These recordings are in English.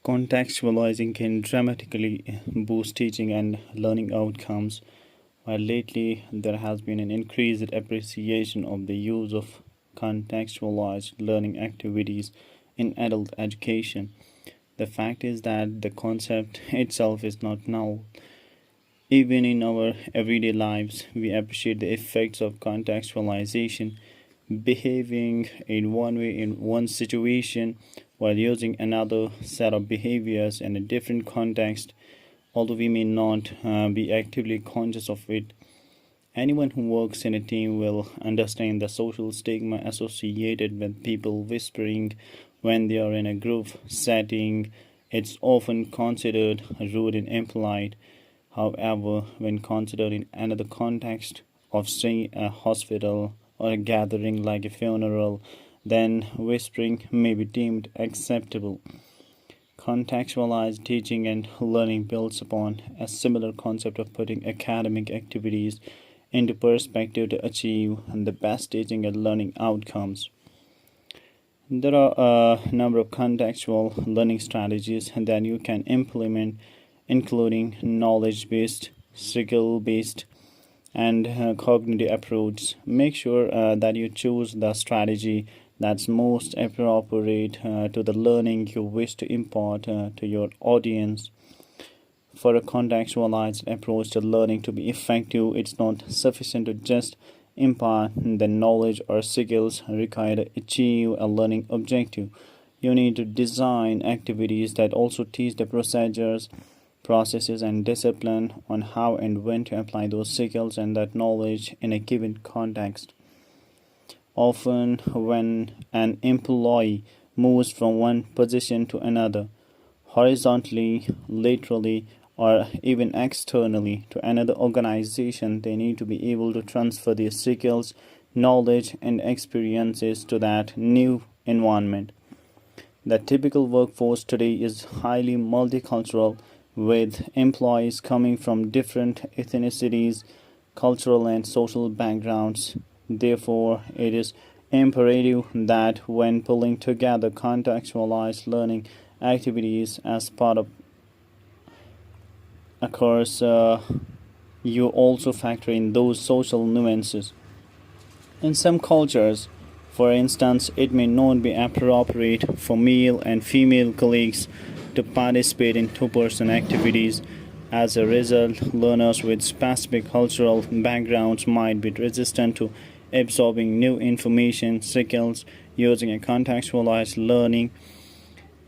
Contextualizing can dramatically boost teaching and learning outcomes, while lately there has been an increased appreciation of the use of contextualized learning activities in adult education. The fact is that the concept itself is not null. Even in our everyday lives, we appreciate the effects of contextualization, behaving in one way in one situation while using another set of behaviors in a different context, although we may not be actively conscious of it. Anyone who works in a team will understand the social stigma associated with people whispering when they are in a group setting. It's often considered rude and impolite. However, when considered in another context of, say, a hospital or a gathering like a funeral, then whispering may be deemed acceptable. Contextualized teaching and learning builds upon a similar concept of putting academic activities into perspective to achieve the best teaching and learning outcomes. There are a number of contextual learning strategies that you can implement, including knowledge based, skill based, and cognitive approach. Make sure that you choose the strategy that's most appropriate to the learning you wish to impart to your audience. For a contextualized approach to learning to be effective, it's not sufficient to just impart the knowledge or skills required to achieve a learning objective. You need to design activities that also teach the procedures, processes, and discipline on how and when to apply those skills and that knowledge in a given context. Often, when an employee moves from one position to another, horizontally, laterally, or even externally to another organization, they need to be able to transfer their skills, knowledge, and experiences to that new environment. The typical workforce today is highly multicultural, with employees coming from different ethnicities, cultural, and social backgrounds. Therefore, it is imperative that when pulling together contextualized learning activities as part of a course, you also factor in those social nuances. In some cultures, for instance, it may not be appropriate for male and female colleagues to participate in two-person activities. As a result, learners with specific cultural backgrounds might be resistant to absorbing new information skills using a contextualized learning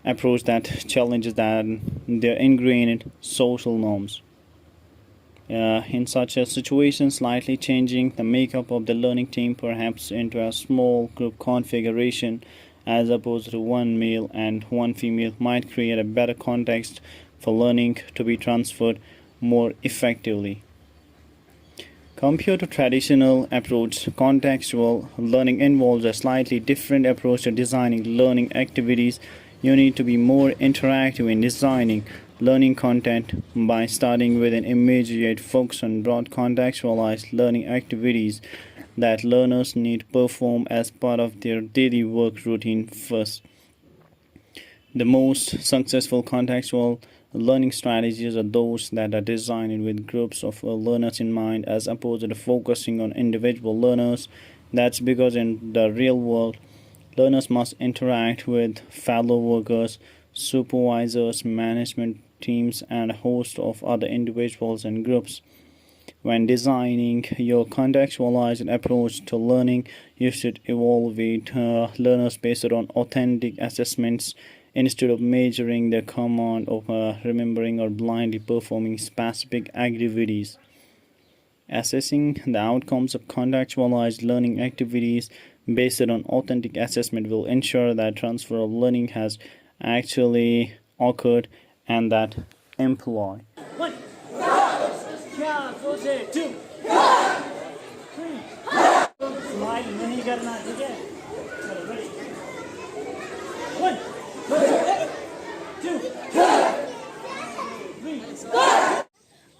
approach that challenges their ingrained social norms. In such a situation, slightly changing the makeup of the learning team, perhaps into a small group configuration as opposed to one male and one female, might create a better context for learning to be transferred more effectively. Compared to traditional approach, contextual learning involves a slightly different approach to designing learning activities. You need to be more interactive in designing learning content by starting with an immediate focus on broad contextualized learning activities that learners need to perform as part of their daily work routine first. The most successful contextual learning strategies are those that are designed with groups of learners in mind as opposed to focusing on individual learners. That's because in the real world, learners must interact with fellow workers, supervisors, management teams, and a host of other individuals and groups. When designing your contextualized approach to learning, you should evaluate learners based on authentic assessments instead of measuring their command of remembering or blindly performing specific activities. Assessing the outcomes of contextualized learning activities based on authentic assessment will ensure that transfer of learning has actually occurred and that employ. One, two, three. Smile नहीं करना ठीक है चलो ready 1 2 3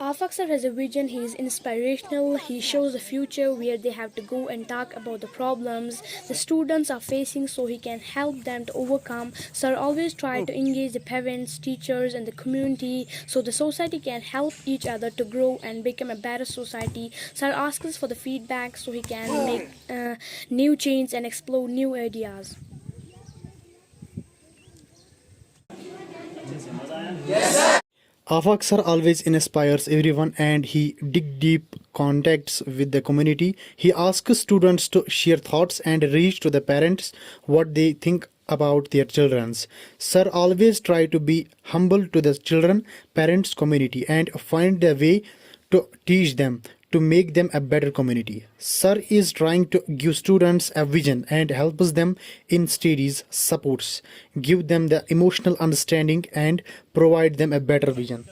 Afaq sir has a vision, he is inspirational, he shows a future where they have to go and talk about the problems the students are facing so he can help them to overcome. Sir always try to engage the parents, teachers and the community so the society can help each other to grow and become a better society. Sir asks us for the feedback so he can make new change and explore new ideas. Afak sir always inspires everyone and he dig deep contacts with the community. He asks students to share thoughts and reach to the parents what they think about their children's. Sir always try to be humble to the children, parents, community and find the way to teach them to make them a better community. Sir is trying to give students a vision and helps them in studies, supports, give them the emotional understanding and provide them a better vision.